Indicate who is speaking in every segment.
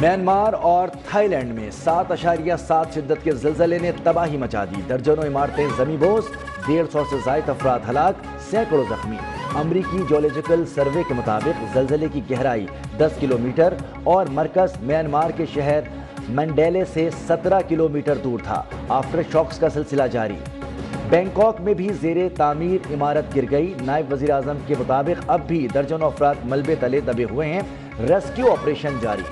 Speaker 1: Myanmar اور Thai land میں 7.7 شدت کے زلزلے نے تباہی مچا دی، درجنوں عمارتیں زمیں بوس، 150 سے زائد افراد ہلاک، سینکڑوں زخمی۔ امریکی جیولوجیکل سروے کے مطابق زلزلے کی گہرائی 10 کلومیٹر اور مرکز میانمار کے شہر منڈیلے سے 17 کلومیٹر دور تھا۔ آفٹر شاکس کا سلسلہ جاری۔ بینکاک میں بھی زیر تعمیر عمارت گر گئی۔ نائب وزیر اعظم کے مطابق اب بھی درجنوں افراد ملبے تلے دبے ہوئے ہیں، ریسکیو آپریشن جاری۔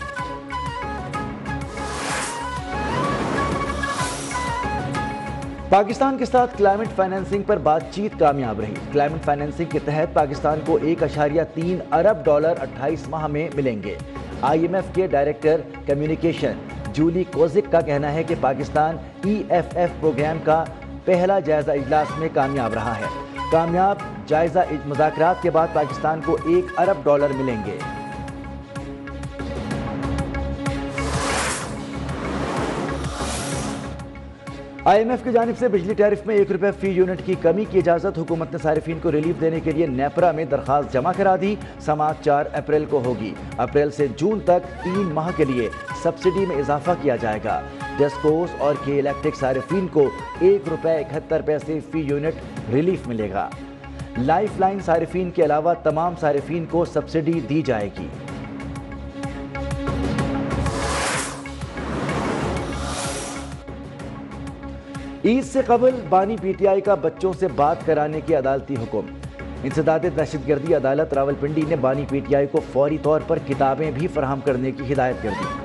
Speaker 1: پاکستان کے ساتھ کلائمیٹ فائنینسنگ پر بات چیت کامیاب رہی۔ کلائمیٹ فائنینسنگ کے تحت پاکستان کو $1.3 ارب 28 ماہ میں ملیں گے۔ IMF کے ڈائریکٹر کمیونیکیشن جولی کوزک کا کہنا ہے کہ پاکستان EFF پروگرام کا پہلا جائزہ اجلاس میں کامیاب رہا ہے۔ کامیاب جائزہ مذاکرات کے بعد پاکستان کو $1 ارب ملیں گے۔ IMF کی جانب سے بجلی ٹیرف میں $1 فی یونٹ کی کمی کی اجازت۔ حکومت نے صارفین کو ریلیف دینے کے لیے نیپرا میں درخواست جمع کرا دی۔ سماعت 4 اپریل کو ہوگی۔ اپریل سے جون تک 3 ماہ کے لیے سبسڈی میں اضافہ کیا جائے گا۔ ڈسکوز اور کے الیکٹرک صارفین کو $1.71 فی یونٹ ریلیف ملے گا۔ لائف لائن صارفین کے علاوہ تمام صارفین کو سبسڈی دی جائے گی۔ عید سے قبل بانی PTI کا بچوں سے بات کرانے کی عدالتی حکم۔ انسداد دہشت گردی عدالت راولپنڈی نے بانی PTI کو فوری طور پر کتابیں بھی فراہم کرنے کی ہدایت کر دی۔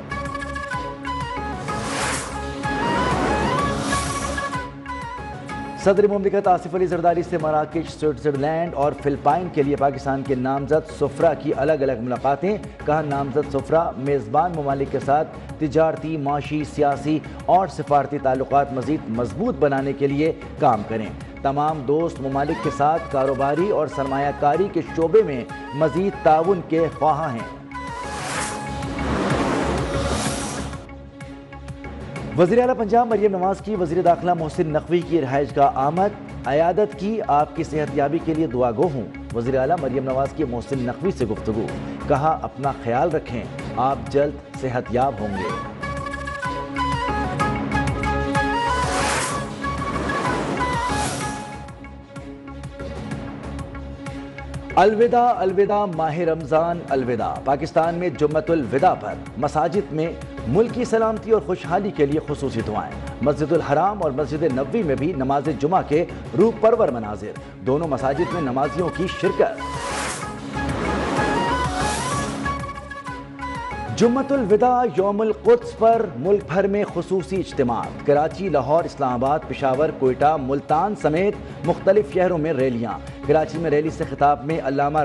Speaker 1: صدر مملکت آصف علی زرداری سے مراکش، سوئٹزرلینڈ اور فلپائن کے لیے پاکستان کے نامزد سفراء کی الگ الگ ملاقاتیں۔ کہا نامزد سفراء میزبان ممالک کے ساتھ تجارتی، معاشی، سیاسی اور سفارتی تعلقات مزید مضبوط بنانے کے لیے کام کریں۔ تمام دوست ممالک کے ساتھ کاروباری اور سرمایہ کاری کے شعبے میں مزید تعاون کے خواہاں ہیں۔ وزیر اعلیٰ پنجاب مریم نواز کی وزیر داخلہ محسن نقوی کی رہائش گاہ آمد۔ عیادت کی، آپ کی صحت یابی کے لیے دعا گو ہوں۔ وزیر اعلیٰ مریم نواز کی محسن نقوی سے گفتگو۔ کہا اپنا خیال رکھیں، آپ جلد صحت یاب ہوں گے۔ الوداع الوداع ماہ رمضان الوداع۔ پاکستان میں جمعۃ الوداع پر مساجد میں ملکی سلامتی اور خوشحالی کے لیے خصوصی دعائیں۔ مسجد الحرام اور مسجد نبوی میں بھی نماز جمعہ کے روح پرور مناظر، دونوں مساجد میں نمازیوں کی شرکت۔ جمعۃ الوداع یوم القدس پر ملک بھر میں خصوصی اجتماعات۔ کراچی، لاہور، اسلام آباد، پشاور، کوئٹہ، ملتان سمیت مختلف شہروں میں ریلیاں۔ کراچی میں ریلی سے خطاب میں علامہ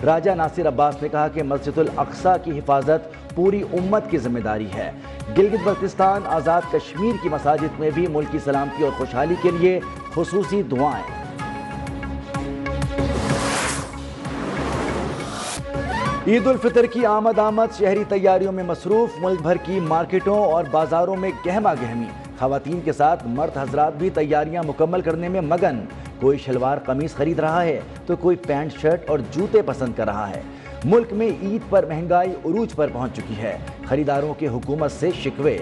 Speaker 1: راجہ ناصر عباس نے کہا کہ مسجد الاقصی کی حفاظت پوری امت کی ذمہ داری ہے۔ گلگت بلتستان، آزاد کشمیر کی مساجد میں بھی ملک کی سلامتی اور خوشحالی کے لیے خصوصی دعائیں۔ عید الفطر کی آمد شہری تیاریوں میں مصروف۔ ملک بھر کی مارکیٹوں اور بازاروں میں گہما گہمی۔ خواتین کے ساتھ مرد حضرات بھی تیاریاں مکمل کرنے میں مگن۔ کوئی شلوار قمیص خرید رہا ہے تو کوئی پینٹ شرٹ اور جوتے پسند کر رہا ہے۔ ملک میں عید پر مہنگائی عروج پر پہنچ چکی ہے، خریداروں کے حکومت سے شکوے۔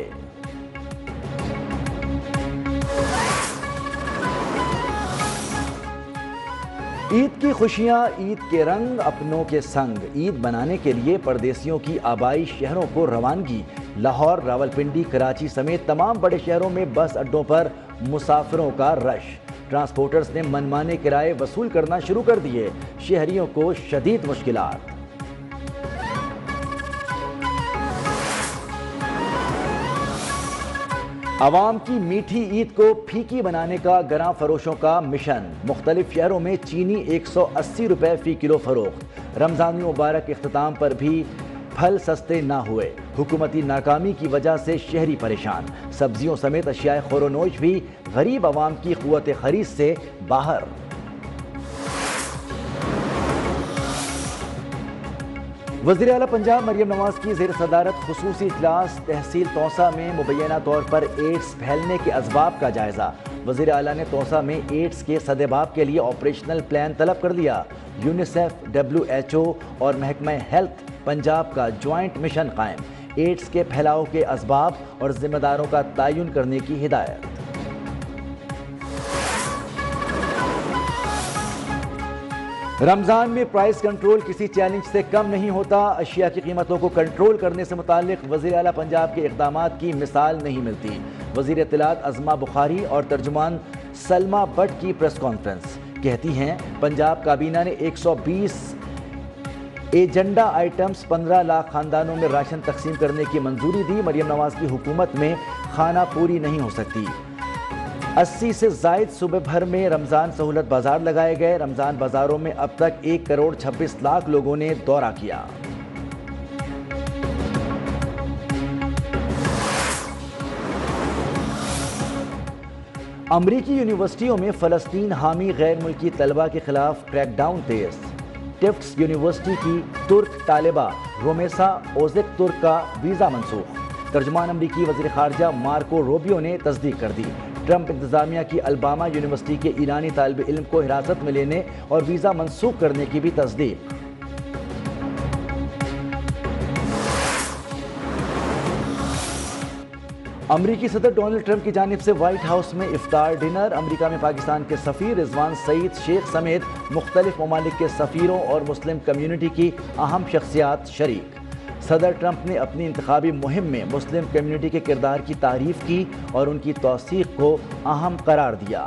Speaker 1: عید کی خوشیاں، عید کے رنگ اپنوں کے سنگ۔ عید منانے کے لیے پردیسیوں کی آبائی شہروں کو روانگی۔ لاہور، راولپنڈی، کراچی سمیت تمام بڑے شہروں میں بس اڈوں پر مسافروں کا رش۔ ٹرانسپورٹرز نے منمانے کرائے وصول کرنا شروع کر دیے، شہریوں کو شدید مشکلات۔ عوام کی میٹھی عید کو پھیکی بنانے کا گراں فروشوں کا مشن۔ مختلف شہروں میں چینی $180 فی کلو فروخت۔ رمضان مبارک اختتام پر بھی پھل سستے نہ ہوئے، حکومتی ناکامی کی وجہ سے شہری پریشان۔ سبزیوں سمیت اشیاء خورونوش بھی غریب عوام کی قوت خرید سے باہر۔ وزیر اعلیٰ پنجاب مریم نواز کی زیر صدارت خصوصی اجلاس۔ تحصیل توسا میں مبینہ طور پر ایڈز پھیلنے کے اسباب کا جائزہ۔ وزیر اعلیٰ نے توسا میں ایڈز کے سدباب کے لیے آپریشنل پلان طلب کر لیا۔ یونیسیف، WHO اور محکمہ ہیلتھ پنجاب کا جوائنٹ مشن قائم۔ ایڈز کے پھیلاؤ کے اسباب اور ذمہ داروں کا تعین کرنے کی ہدایت۔ رمضان میں پرائس کنٹرول کسی چیلنج سے کم نہیں ہوتا۔ اشیاء کی قیمتوں کو کنٹرول کرنے سے متعلق وزیر اعلیٰ پنجاب کے اقدامات کی مثال نہیں ملتی۔ وزیر اطلاعات عظمہ بخاری اور ترجمان سلمہ بٹ کی پریس کانفرنس، کہتی ہیں پنجاب کابینہ نے 120 ایجنڈا آئٹمز 15 لاکھ خاندانوں میں راشن تقسیم کرنے کی منظوری دی۔ مریم نواز کی حکومت میں کھانا پوری نہیں ہو سکتی۔ 80 سے زائد صوبے بھر میں رمضان سہولت بازار لگائے گئے۔ رمضان بازاروں میں اب تک 1 کروڑ 26 لاکھ لوگوں نے دورہ کیا۔ امریکی یونیورسٹیوں میں فلسطین حامی غیر ملکی طلبہ کے خلاف کریک ڈاؤن تیز۔ ٹفٹس یونیورسٹی کی ترک طالبہ رومیسا اوزک ترک کا ویزا منسوخ۔ ترجمان امریکی وزیر خارجہ مارکو روبیو نے تصدیق کر دی۔ ٹرمپ انتظامیہ کی الباما یونیورسٹی کے ایرانی طالب علم کو حراست میں لینے اور ویزا منسوخ کرنے کی بھی تصدیق۔ امریکی صدر ڈونلڈ ٹرمپ کی جانب سے وائٹ ہاؤس میں افطار ڈنر۔ امریکہ میں پاکستان کے سفیر رضوان سعید شیخ سمیت مختلف ممالک کے سفیروں اور مسلم کمیونٹی کی اہم شخصیات شریک۔ صدر ٹرمپ نے اپنی انتخابی مہم میں مسلم کمیونٹی کے کردار کی تعریف کی اور ان کی توثیق کو اہم قرار دیا۔